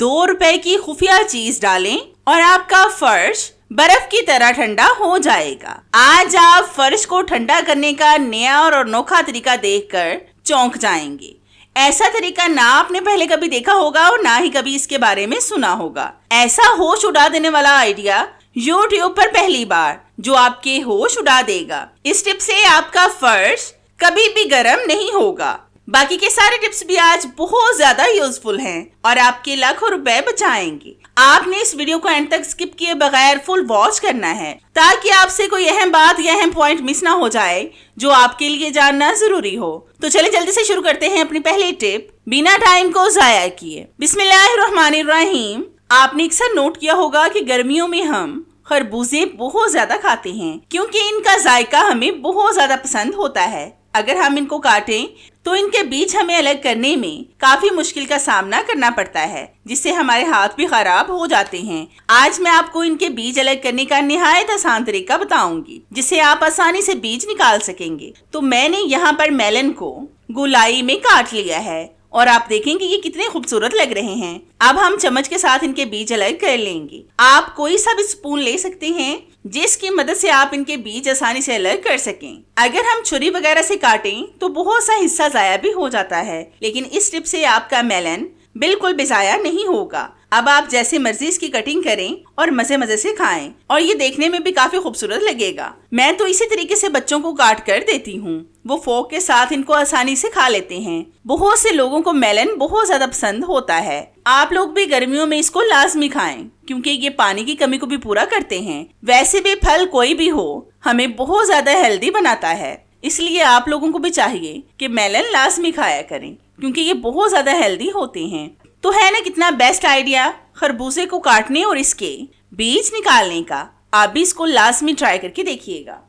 ₹2 की खुफिया चीज डालें और आपका फर्श बर्फ की तरह ठंडा हो जाएगा। आज आप फर्श को ठंडा करने का नया और अनोखा तरीका देखकर चौंक जाएंगे। ऐसा तरीका ना आपने पहले कभी देखा होगा और ना ही कभी इसके बारे में सुना होगा। ऐसा होश उड़ा देने वाला आइडिया YouTube पर पहली बार, जो आपके होश उड़ा देगा। इस टिप से आपका फर्श कभी भी गर्म नहीं होगा। बाकी के सारे टिप्स भी आज बहुत ज्यादा यूजफुल हैं और आपके लाखों रुपए बचाएंगे। आपने इस वीडियो को एंड तक स्किप किए बगैर फुल वॉच करना है ताकि आपसे कोई अहम बात या अहम पॉइंट मिस ना हो जाए जो आपके लिए जानना जरूरी हो। तो चलिए जल्दी से शुरू करते हैं अपनी पहली टिप, बिना टाइम को जाया किए। बिस्मिल्लाहिर्रहमानिर्रहीम। आपने अक्सर नोट किया होगा कि गर्मियों में हम खरबूजे बहुत ज्यादा खाते हैं क्योंकि इनका जायका हमें बहुत ज्यादा पसंद होता है। अगर हम इनको काटें तो इनके बीज हमें अलग करने में काफी मुश्किल का सामना करना पड़ता है, जिससे हमारे हाथ भी खराब हो जाते हैं। आज मैं आपको इनके बीज अलग करने का निहायत आसान तरीका बताऊंगी जिससे आप आसानी से बीज निकाल सकेंगे। तो मैंने यहाँ पर मेलन को गोलाई में काट लिया है और आप देखेंगे ये कितने खूबसूरत लग रहे हैं। अब हम चम्मच के साथ इनके बीज अलग कर लेंगे। आप कोई सा भी स्पून ले सकते हैं जिसकी मदद से आप इनके बीज आसानी से अलग कर सकें। अगर हम छुरी वगैरह से काटें तो बहुत सा हिस्सा जाया भी हो जाता है, लेकिन इस टिप से आपका मेलन बिल्कुल भी जाया नहीं होगा। अब आप जैसे मर्जी इसकी कटिंग करें और मजे मजे से खाएं और ये देखने में भी काफी खूबसूरत लगेगा। मैं तो इसी तरीके से बच्चों को काट कर देती हूँ, वो फोक के साथ इनको आसानी से खा लेते हैं। बहुत से लोगों को मेलन बहुत ज्यादा पसंद होता है। आप लोग भी गर्मियों में इसको लाजमी खाएं क्योंकि ये पानी की कमी को भी पूरा करते हैं। वैसे भी फल कोई भी हो हमें बहुत ज्यादा हेल्दी बनाता है, इसलिए आप लोगों को भी चाहिए कि मेलन लाजमी खाया करें क्योंकि ये बहुत ज्यादा हेल्दी होते हैं। तो है ना कितना बेस्ट आइडिया खरबूजे को काटने और इसके बीज निकालने का। आप भी इसको लाजमी ट्राई करके देखिएगा।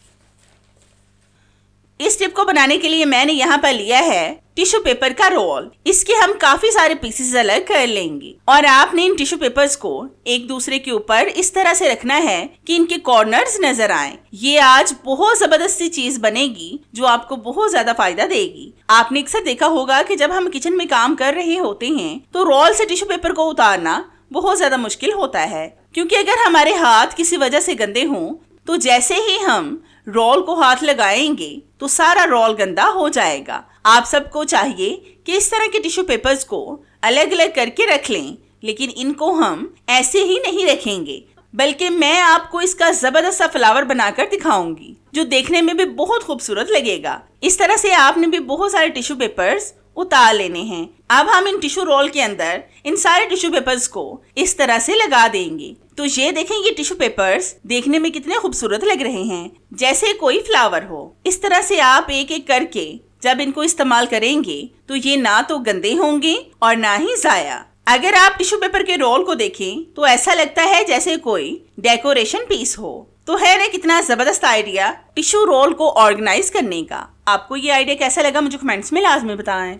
इस टिप को बनाने के लिए मैंने यहाँ पर लिया है टिश्यू पेपर का रोल। इसके हम काफी सारे पीसेस अलग कर लेंगे और आपने इन टिश्यू पेपर्स को एक दूसरे के ऊपर इस तरह से रखना है कि इनके कॉर्नर्स नजर आए। ये आज बहुत जबरदस्त सी चीज बनेगी जो आपको बहुत ज्यादा फायदा देगी। आपने अक्सर देखा होगा कि जब हम किचन में काम कर रहे होते हैं तो रोल से टिश्यू पेपर को उतारना बहुत ज्यादा मुश्किल होता है, क्योंकि अगर हमारे हाथ किसी वजह से गंदे हों तो जैसे ही हम रोल को हाथ लगाएंगे तो सारा रोल गंदा हो जाएगा। आप सबको चाहिए कि इस तरह के टिश्यू पेपर्स को अलग अलग करके रख लें, लेकिन इनको हम ऐसे ही नहीं रखेंगे बल्कि मैं आपको इसका जबरदस्त सा फ्लावर बनाकर दिखाऊंगी जो देखने में भी बहुत खूबसूरत लगेगा। इस तरह से आपने भी बहुत सारे टिश्यू पेपर्स उतार लेने हैं। अब हम इन टिश्यू रोल के अंदर इन सारे टिश्यू पेपर्स को इस तरह से लगा देंगे। तो ये देखें ये टिश्यू पेपर्स देखने में कितने खूबसूरत लग रहे हैं, जैसे कोई फ्लावर हो। इस तरह से आप एक एक करके जब इनको इस्तेमाल करेंगे तो ये ना तो गंदे होंगे और ना ही जाया। अगर आप टिश्यू पेपर के रोल को देखें तो ऐसा लगता है जैसे कोई डेकोरेशन पीस हो। तो है ना कितना जबरदस्त आइडिया टिश्यू रोल को ऑर्गेनाइज करने का। आपको ये आइडिया कैसा लगा मुझे कमेंट्स में लाजमी बताएं।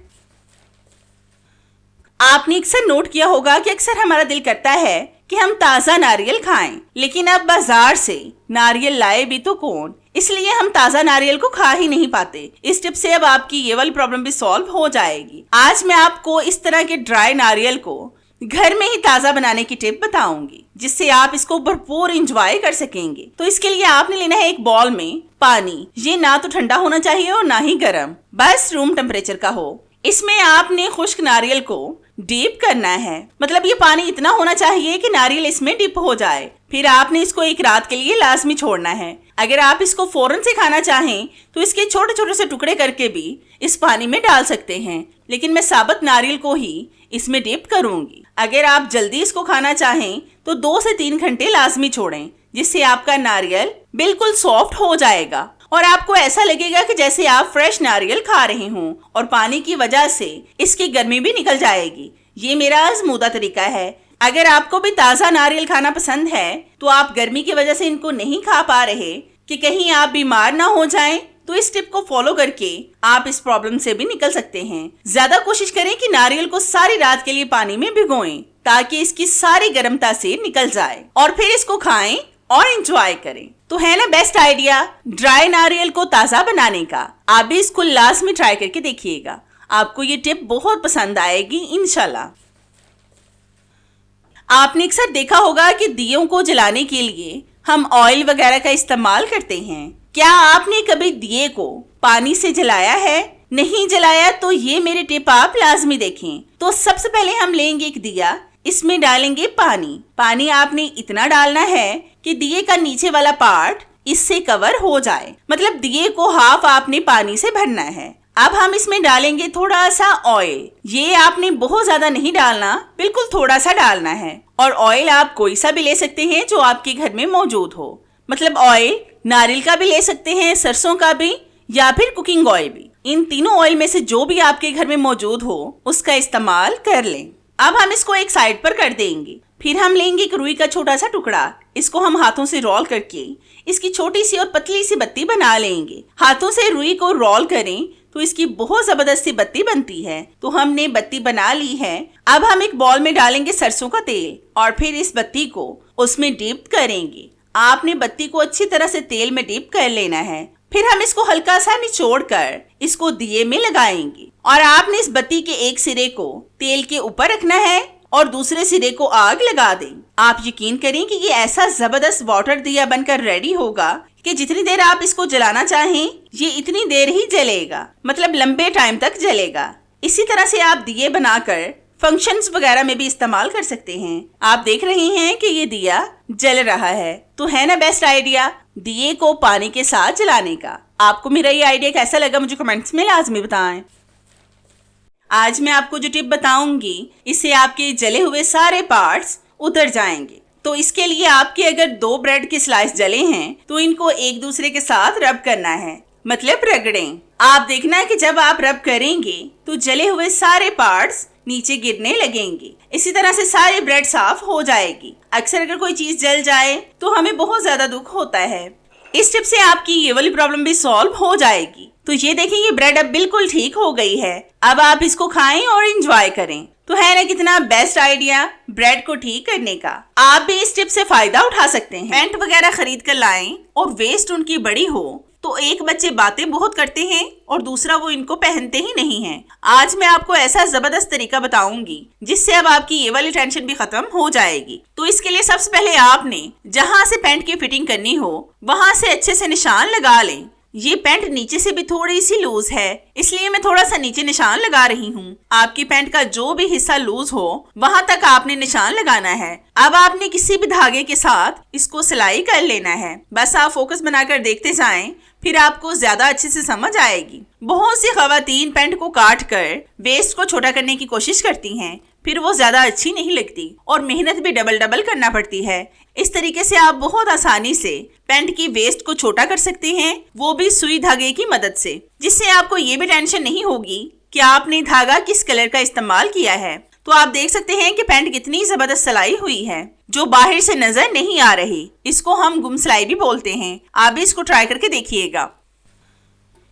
आपने अक्सर नोट किया होगा कि अक्सर हमारा दिल करता है कि हम ताज़ा नारियल खाएं, लेकिन अब बाजार से नारियल लाए भी तो कौन, इसलिए हम ताज़ा नारियल को खा ही नहीं पाते। इस टिप से अब आपकी ये वाली प्रॉब्लम भी सॉल्व हो जाएगी। आज मैं आपको इस तरह के ड्राई नारियल को घर में ही ताज़ा बनाने की टिप बताऊंगी जिससे आप इसको भरपूर इंजॉय कर सकेंगे। तो इसके लिए आपने लेना है एक बॉल में पानी। ये ना तो ठंडा होना चाहिए और ना ही गर्म, बस रूम टेम्परेचर का हो। इसमें आपने खुश्क नारियल को डीप करना है, मतलब ये पानी इतना होना चाहिए कि नारियल इसमें डिप हो जाए। फिर आपने इसको एक रात के लिए लाजमी छोड़ना है। अगर आप इसको फौरन से खाना चाहें तो इसके छोटे छोटे से टुकड़े करके भी इस पानी में डाल सकते हैं, लेकिन मैं साबुत नारियल को ही इसमें डिप करूंगी। अगर आप जल्दी इसको खाना चाहें तो 2 से 3 घंटे लाजमी छोड़ें, जिससे आपका नारियल बिल्कुल सॉफ्ट हो जाएगा और आपको ऐसा लगेगा कि जैसे आप फ्रेश नारियल खा रहे हों और पानी की वजह से इसकी गर्मी भी निकल जाएगी। ये मेरा आजमूदा तरीका है। अगर आपको भी ताज़ा नारियल खाना पसंद है तो आप गर्मी की वजह से इनको नहीं खा पा रहे कि कहीं आप बीमार ना हो जाएं, तो इस टिप को फॉलो करके आप इस प्रॉब्लम से भी निकल सकते हैं। ज्यादा कोशिश करें कि नारियल को सारी रात के लिए पानी में भिगोएं ताकि इसकी सारी गर्मता से निकल जाए और फिर इसको खाएं और एंजॉय करें। तो है ना बेस्ट आइडिया ड्राई नारियल को ताज़ा बनाने का। आप भी इसको लाजमी ट्राई करके देखिएगा, आपको ये टिप बहुत पसंद आएगी इंशाल्लाह। आपने अक्सर देखा होगा कि दियों को जलाने के लिए हम ऑयल वगैरह का इस्तेमाल करते हैं। क्या आपने कभी दिए को पानी से जलाया है? नहीं जलाया तो ये मेरी टिप आप लाजमी देखें। तो सबसे पहले हम लेंगे एक दिया, इसमें डालेंगे पानी। पानी आपने इतना डालना है कि दिए का नीचे वाला पार्ट इससे कवर हो जाए, मतलब दिए को हाफ आपने पानी से भरना है। अब हम इसमें डालेंगे थोड़ा सा ऑयल। ये आपने बहुत ज्यादा नहीं डालना, बिल्कुल थोड़ा सा डालना है। और ऑयल आप कोई सा भी ले सकते हैं जो आपके घर में मौजूद हो, मतलब ऑयल नारियल का भी ले सकते हैं, सरसों का भी, या फिर कुकिंग ऑयल भी। इन तीनों ऑयल में से जो भी आपके घर में मौजूद हो उसका इस्तेमाल कर लें। अब हम इसको एक साइड पर कर देंगे। फिर हम लेंगे एक रुई का छोटा सा टुकड़ा, इसको हम हाथों से रोल करके इसकी छोटी सी और पतली सी बत्ती बना लेंगे। हाथों से रुई को रोल करें तो इसकी बहुत जबरदस्ती बत्ती बनती है। तो हमने बत्ती बना ली है। अब हम एक बॉल में डालेंगे सरसों का तेल और फिर इस बत्ती को उसमें डिप करेंगे। आपने बत्ती को अच्छी तरह से तेल में डिप कर लेना है। फिर हम इसको हल्का सा निचोड़ कर इसको दिए में लगाएंगे और आपने इस बत्ती के एक सिरे को तेल के ऊपर रखना है और दूसरे सिरे को आग लगा दें। आप यकीन करें कि ये ऐसा जबरदस्त वाटर दिया बनकर रेडी होगा कि जितनी देर आप इसको जलाना चाहें ये इतनी देर ही जलेगा, मतलब लंबे टाइम तक जलेगा। इसी तरह से आप दिए बनाकर फंक्शंस वगैरह में भी इस्तेमाल कर सकते हैं। आप देख रहे हैं कि ये दिया जल रहा है, तो है ना बेस्ट आइडिया दिए को पानी के साथ जलाने का। आपको मेरा ये आइडिया कैसा लगा मुझे कमेंट्स में लाजमी बताएं। आज मैं आपको जो टिप बताऊंगी इससे आपके जले हुए सारे पार्ट्स उतर जाएंगे। तो इसके लिए आपके अगर 2 ब्रेड के स्लाइस जले हैं तो इनको एक दूसरे के साथ रब करना है, मतलब रगड़ें। आप देखना है कि जब आप रब करेंगे तो जले हुए सारे पार्ट्स नीचे गिरने लगेंगे। इसी तरह से सारी ब्रेड साफ हो जाएगी। अक्सर अगर कोई चीज जल जाए तो हमें बहुत ज्यादा दुख होता है। इस टिप से आपकी ये वाली प्रॉब्लम भी सॉल्व हो जाएगी। तो ये देखें ये ब्रेड अब बिल्कुल ठीक हो गई है। अब आप इसको खाएं और एंजॉय करें। तो है ना कितना बेस्ट आइडिया ब्रेड को ठीक करने का। आप भी इस टिप से फायदा उठा सकते हैं। पेंट वगैरह खरीद कर लाएं और वेस्ट उनकी बड़ी हो तो एक बच्चे बातें बहुत करते हैं और दूसरा वो इनको पहनते ही नहीं है। आज मैं आपको ऐसा जबरदस्त तरीका बताऊंगी जिससे अब आपकी ये वाली टेंशन भी खत्म हो जाएगी। तो इसके लिए सबसे पहले आपने जहां से पैंट की फिटिंग करनी हो वहां से अच्छे से निशान लगा लें। ये पैंट नीचे से भी थोड़ी सी लूज है, इसलिए मैं थोड़ा सा नीचे निशान लगा रही हूँ। आपकी पैंट का जो भी हिस्सा लूज हो वहां तक आपने निशान लगाना है। अब आपने किसी भी धागे के साथ इसको सिलाई कर लेना है। बस आप फोकस बनाकर देखते जाएं, फिर आपको ज्यादा अच्छे से समझ आएगी। बहुत सी खवातीन पैंट को काट कर वेस्ट को छोटा करने की कोशिश करती हैं, फिर वो ज्यादा अच्छी नहीं लगती और मेहनत भी डबल करना पड़ती है। इस तरीके से आप बहुत आसानी से पैंट की वेस्ट को छोटा कर सकते हैं, वो भी सुई धागे की मदद से, जिससे आपको ये भी टेंशन नहीं होगी कि आपने धागा किस कलर का इस्तेमाल किया है। तो आप देख सकते हैं कि पैंट कितनी जबरदस्त सिलाई हुई है जो बाहर से नजर नहीं आ रही। इसको हम गुम सिलाई भी बोलते हैं। आप भी इसको ट्राई करके देखिएगा।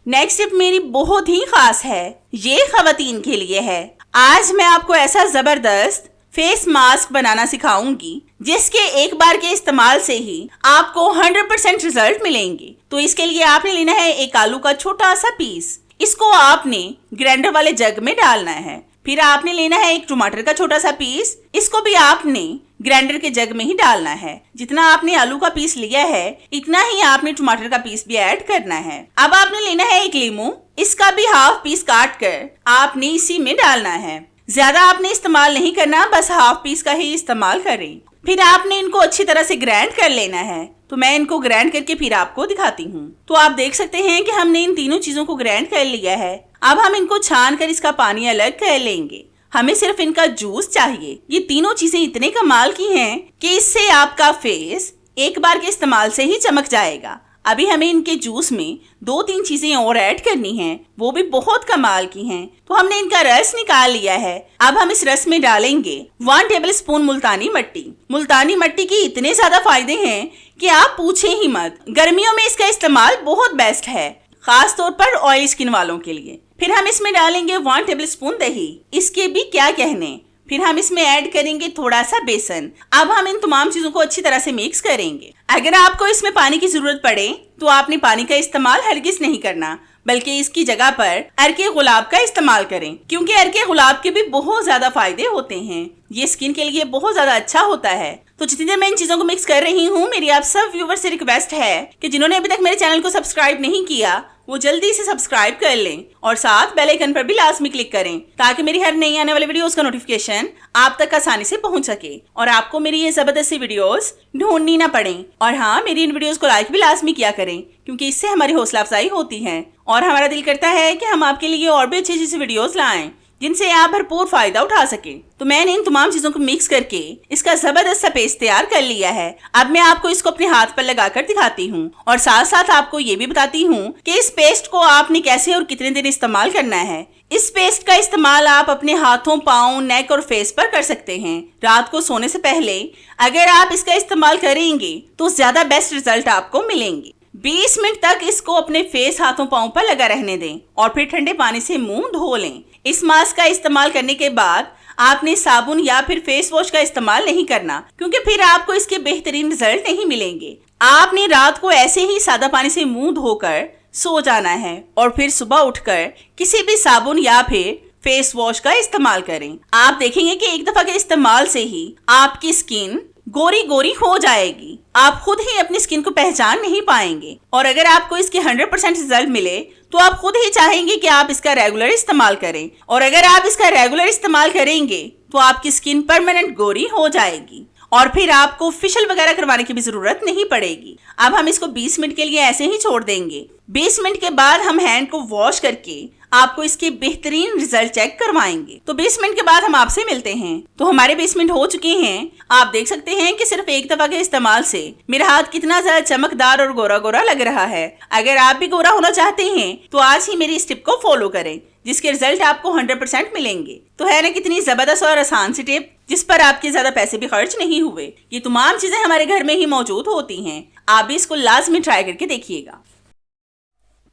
नेक्स्ट टिप मेरी बहुत ही खास है, ये खवातीन के लिए है। आज मैं आपको ऐसा जबरदस्त फेस मास्क बनाना सिखाऊंगी जिसके एक बार के इस्तेमाल से ही आपको 100% रिजल्ट मिलेंगे। तो इसके लिए आपने लेना है एक आलू का छोटा सा पीस। इसको आपने ग्राइंडर वाले जग में डालना है। फिर आपने लेना है एक टमाटर का छोटा सा पीस। इसको भी आपने ग्राइंडर के जग में ही डालना है। जितना आपने आलू का पीस लिया है इतना ही आपने टमाटर का पीस भी ऐड करना है। अब आपने लेना है एक लीमू। इसका भी हाफ पीस काट कर आपने इसी में डालना है। ज्यादा आपने इस्तेमाल नहीं करना, बस हाफ पीस का ही इस्तेमाल करें। फिर आपने इनको अच्छी तरह से ग्राइंड कर लेना है। तो मैं इनको ग्राइंड करके फिर आपको दिखाती हूँ। तो आप देख सकते हैं कि हमने इन तीनों चीजों को ग्राइंड कर लिया है। अब हम इनको छान कर इसका पानी अलग कर लेंगे। हमें सिर्फ इनका जूस चाहिए। ये तीनों चीजें इतने कमाल की हैं कि इससे आपका फेस एक बार के इस्तेमाल से ही चमक जाएगा। अभी हमें इनके जूस में 2-3 चीजें और ऐड करनी हैं, वो भी बहुत कमाल की हैं। तो हमने इनका रस निकाल लिया है। अब हम इस रस में डालेंगे 1 टेबलस्पून मुल्तानी मट्टी। मुल्तानी मट्टी की इतने ज्यादा फायदे हैं कि आप पूछे ही मत। गर्मियों में इसका इस्तेमाल बहुत बेस्ट है, खास तौर पर ऑयली स्किन वालों के लिए। फिर हम इसमें डालेंगे 1 टेबलस्पून दही। इसके भी क्या कहने। फिर हम इसमें ऐड करेंगे थोड़ा सा बेसन। अब हम इन तमाम चीजों को अच्छी तरह से मिक्स करेंगे। अगर आपको इसमें पानी की जरूरत पड़े तो आपने पानी का इस्तेमाल हरगिज नहीं करना, बल्कि इसकी जगह पर अर्के गुलाब का इस्तेमाल करें, क्योंकि अर्के गुलाब के भी बहुत ज्यादा फायदे होते हैं। ये स्किन के लिए बहुत ज्यादा अच्छा होता है। तो जितनी देर मैं इन चीजों को मिक्स कर रही हूँ, मेरी आप सब व्यूवर से रिक्वेस्ट है कि जिन्होंने अभी तक मेरे चैनल को सब्सक्राइब नहीं किया वो जल्दी से सब्सक्राइब कर लें और साथ बेल आइकन पर भी लाजमी क्लिक करें, ताकि मेरी हर नई आने वाली वीडियोस का नोटिफिकेशन आप तक आसानी से पहुंच सके और आपको मेरी ये जबरदस्त सी वीडियोस ढूंढनी ना पड़े। और हाँ, मेरी इन वीडियोस को लाइक भी लाजमी किया करें, क्योंकि इससे हमारी हौसला अफजाई होती है और हमारा दिल करता है कि हम आपके लिए और भी अच्छी अच्छी वीडियोस लाएं जिनसे आप भरपूर फायदा उठा सके। तो मैंने इन तमाम चीजों को मिक्स करके इसका जबरदस्त सा पेस्ट तैयार कर लिया है। अब मैं आपको इसको अपने हाथ पर लगाकर दिखाती हूँ और साथ साथ आपको ये भी बताती हूँ कि इस पेस्ट को आपने कैसे और कितने दिन इस्तेमाल करना है। इस पेस्ट का इस्तेमाल आप अपने हाथों, पाँव, नेक और फेस पर कर सकते हैं। रात को सोने से पहले अगर आप इसका इस्तेमाल करेंगे तो ज्यादा बेस्ट रिजल्ट आपको मिलेंगे। 20 मिनट तक इसको अपने फेस, हाथों, पाँव पर लगा रहने दें और फिर ठंडे पानी से मुंह धो लें। इस मास्क का इस्तेमाल करने के बाद आपने साबुन या फिर फेस वॉश का इस्तेमाल नहीं करना, क्योंकि फिर आपको इसके बेहतरीन रिजल्ट नहीं मिलेंगे। आपने रात को ऐसे ही सादा पानी से मुंह धोकर सो जाना है और फिर सुबह उठकर किसी भी साबुन या फिर फेस वॉश का इस्तेमाल करें। आप देखेंगे कि एक दफा के इस्तेमाल से ही आपकी स्किन गोरी गोरी हो जाएगी। आप खुद ही अपनी स्किन को पहचान नहीं पाएंगे और अगर आपको इसके 100% रिजल्ट मिले तो आप खुद ही चाहेंगे कि आप इसका रेगुलर इस्तेमाल करें। और अगर आप इसका रेगुलर इस्तेमाल करेंगे तो आपकी स्किन परमानेंट गोरी हो जाएगी और फिर आपको फेशियल वगैरह करवाने की भी जरूरत नहीं पड़ेगी। अब हम इसको 20 मिनट के लिए ऐसे ही छोड़ देंगे। 20 मिनट के बाद हम हैंड को वॉश करके आपको इसके बेहतरीन रिजल्ट चेक करवाएंगे। तो 20 मिनट के बाद हम आपसे मिलते हैं। तो हमारे 20 मिनट हो चुके हैं। आप देख सकते हैं कि सिर्फ एक दफा के इस्तेमाल से मेरा हाथ कितना ज्यादा चमकदार और गोरा गोरा लग रहा है। अगर आप भी गोरा होना चाहते हैं तो आज ही मेरी इस टिप को फॉलो करें, जिसके रिजल्ट आपको 100% मिलेंगे। तो है ना कितनी जबरदस्त और आसान सी टिप, जिस पर आपके ज्यादा पैसे भी खर्च नहीं हुए। ये तमाम चीजें हमारे घर में ही मौजूद होती हैं। आप भी इसको लाजमी ट्राई करके देखिएगा।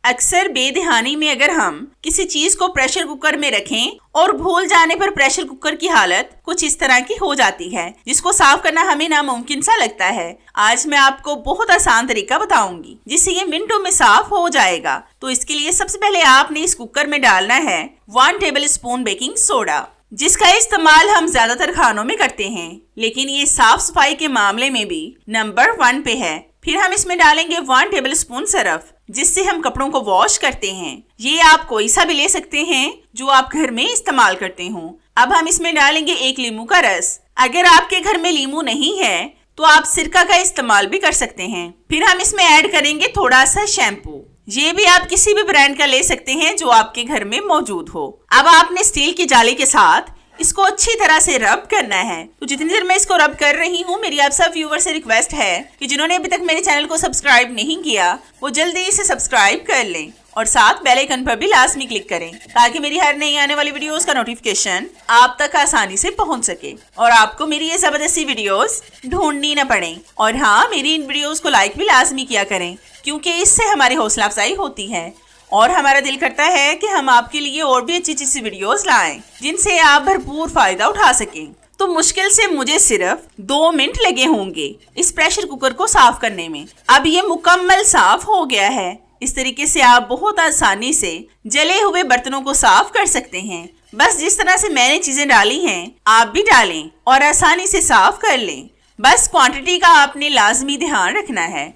अक्सर बेध्यानी में अगर हम किसी चीज को प्रेशर कुकर में रखें और भूल जाने पर प्रेशर कुकर की हालत कुछ इस तरह की हो जाती है, जिसको साफ करना हमें नामुमकिन सा लगता है। आज मैं आपको बहुत आसान तरीका बताऊंगी जिससे ये मिनटों में साफ हो जाएगा। तो इसके लिए सबसे पहले आपने इस कुकर में डालना है 1 टेबल स्पून बेकिंग सोडा, जिसका इस्तेमाल हम ज्यादातर खानों में करते हैं, लेकिन ये साफ सफाई के मामले में भी नंबर 1 पे है। फिर हम इसमें डालेंगे 1 टेबल स्पून सरफ, जिससे हम कपड़ों को वॉश करते हैं। ये आप कोई सा भी ले सकते हैं जो आप घर में इस्तेमाल करते हो। अब हम इसमें डालेंगे 1 लीमू का रस। अगर आपके घर में लीमू नहीं है तो आप सिरका का इस्तेमाल भी कर सकते हैं। फिर हम इसमें ऐड करेंगे थोड़ा सा शैम्पू। ये भी आप किसी भी ब्रांड का ले सकते हैं जो आपके घर में मौजूद हो। अब आपने स्टील की जाली के साथ इसको अच्छी तरह से रब करना है। तो जितनी देर मैं इसको रब कर रही हूँ, मेरी आप सब व्यूवर से रिक्वेस्ट है कि जिन्होंने अभी तक मेरे चैनल को सब्सक्राइब नहीं किया वो जल्दी इसे सब्सक्राइब कर लें और साथ बेल आइकन पर भी लाजमी क्लिक करें, ताकि मेरी हर नई आने वाली वीडियोस का नोटिफिकेशन आप तक आसानी से पहुंच सके और आपको मेरी ये जबरदस्ती वीडियोस ढूंढनी न पड़े। और हाँ, मेरी इन वीडियोस को लाइक भी लाजमी किया करें, क्योंकि इससे हमारी हौसला अफजाई होती है और हमारा दिल करता है कि हम आपके लिए और भी अच्छी अच्छी वीडियोस लाएं जिनसे आप भरपूर फायदा उठा सकें। तो मुश्किल से मुझे सिर्फ 2 मिनट लगे होंगे इस प्रेशर कुकर को साफ करने में। अब ये मुकम्मल साफ हो गया है। इस तरीके से आप बहुत आसानी से जले हुए बर्तनों को साफ कर सकते हैं। बस जिस तरह से मैंने चीजें डाली हैं आप भी डालें और आसानी से साफ कर लें। बस क्वांटिटी का आपने लाजमी ध्यान रखना है।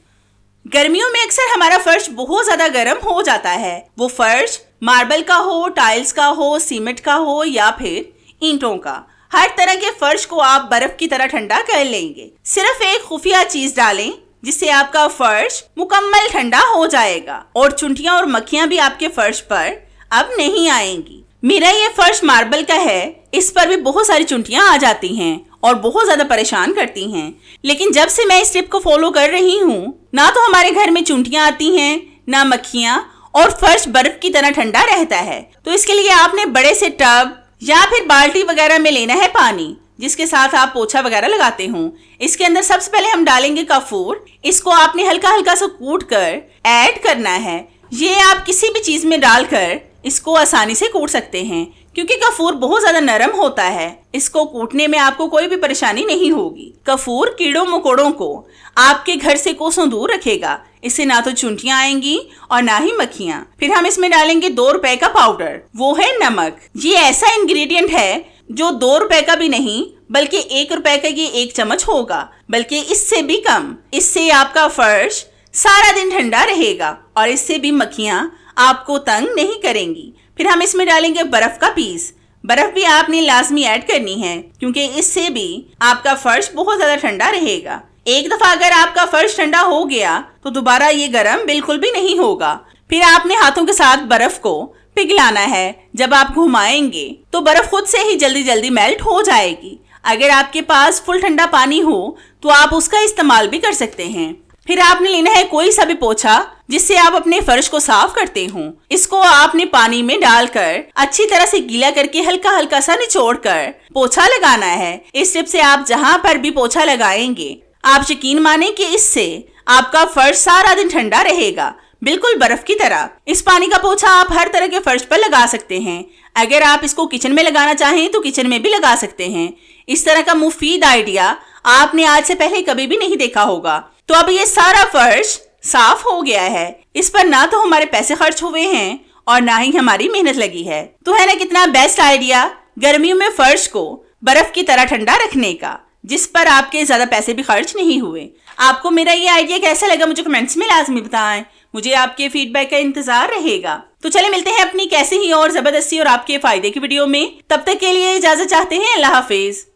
गर्मियों में अक्सर हमारा फर्श बहुत ज्यादा गर्म हो जाता है। वो फर्श मार्बल का हो, टाइल्स का हो, सीमेंट का हो या फिर ईंटों का, हर तरह के फर्श को आप बर्फ की तरह ठंडा कर लेंगे। सिर्फ एक खुफिया चीज डालें जिससे आपका फर्श मुकम्मल ठंडा हो जाएगा और चुंटियां और मक्खियां भी आपके फर्श पर अब नहीं आएंगी। मेरा ये फर्श मार्बल का है, इस पर भी बहुत सारी चुंटियां आ जाती हैं और बहुत ज्यादा परेशान करती हैं। लेकिन जब से मैं इस टिप को फॉलो कर रही हूँ, ना तो हमारे घर में चुंटियां आती हैं, ना मक्खियां, और फर्श बर्फ की तरह ठंडा रहता है। तो इसके लिए आपने बड़े से टब या फिर बाल्टी वगैरह में लेना है पानी, जिसके साथ आप पोछा वगैरह लगाते हो। इसके अंदर सबसे पहले हम डालेंगे कपूर। इसको आपने हल्का हल्का सा कूट कर ऐड करना है। ये आप किसी भी चीज में डालकर इसको आसानी से कूट सकते हैं, क्योंकि कपूर बहुत ज्यादा नरम होता है। इसको कूटने में आपको कोई भी परेशानी नहीं होगी। कपूर कीड़ों मकोड़ों को आपके घर से कोसों दूर रखेगा। इससे ना तो चुंटियां आएंगी और ना ही मक्खियां। फिर हम इसमें डालेंगे 2 रुपए का पाउडर, वो है नमक। ये ऐसा इंग्रेडिएंट है जो 2 रुपए का भी नहीं बल्कि 1 रुपए का की 1 चम्मच होगा, बल्कि इससे भी कम। इससे आपका फर्श सारा दिन ठंडा रहेगा और इससे भी मक्खियां आपको तंग नहीं करेंगी। फिर हम इसमें डालेंगे बर्फ का पीस। बर्फ भी आपने लाजमी ऐड करनी है क्योंकि इससे भी आपका फर्श बहुत ज्यादा ठंडा रहेगा। एक दफा अगर आपका फर्श ठंडा हो गया तो दोबारा ये गर्म बिल्कुल भी नहीं होगा। फिर आपने हाथों के साथ बर्फ को पिघलाना है। जब आप घुमाएंगे तो बर्फ खुद से ही जल्दी जल्दी मेल्ट हो जाएगी। अगर आपके पास फुल ठंडा पानी हो तो आप उसका इस्तेमाल भी कर सकते हैं। फिर आपने लेना है कोई सा भी पोछा जिससे आप अपने फर्श को साफ करते हो। इसको आपने पानी में डालकर अच्छी तरह से गीला करके हल्का हल्का सा निचोड़ कर पोछा लगाना है। इस टिप से आप जहां पर भी पोछा लगाएंगे आप यकीन माने कि इससे आपका फर्श सारा दिन ठंडा रहेगा, बिल्कुल बर्फ की तरह। इस पानी का पोछा आप हर तरह के फर्श पर लगा सकते हैं। अगर आप इसको किचन में लगाना चाहें तो किचन में भी लगा सकते हैं। इस तरह का मुफीद आइडिया आपने आज से पहले कभी भी नहीं देखा होगा। तो अब ये सारा फर्श साफ हो गया है। इस पर ना तो हमारे पैसे खर्च हुए हैं और ना ही हमारी मेहनत लगी है। तो है ना कितना बेस्ट आइडिया गर्मियों में फर्श को बर्फ की तरह ठंडा रखने का, जिस पर आपके ज्यादा पैसे भी खर्च नहीं हुए। आपको मेरा ये आइडिया कैसा लगा मुझे कमेंट्स में लाजमी बताएं। मुझे आपके फीडबैक का इंतजार रहेगा। तो चले मिलते हैं अपनी कैसे ही और जबरदस्ती और आपके फायदे की वीडियो में। तब तक के लिए इजाजत चाहते हैं। अल्लाह हाफिज।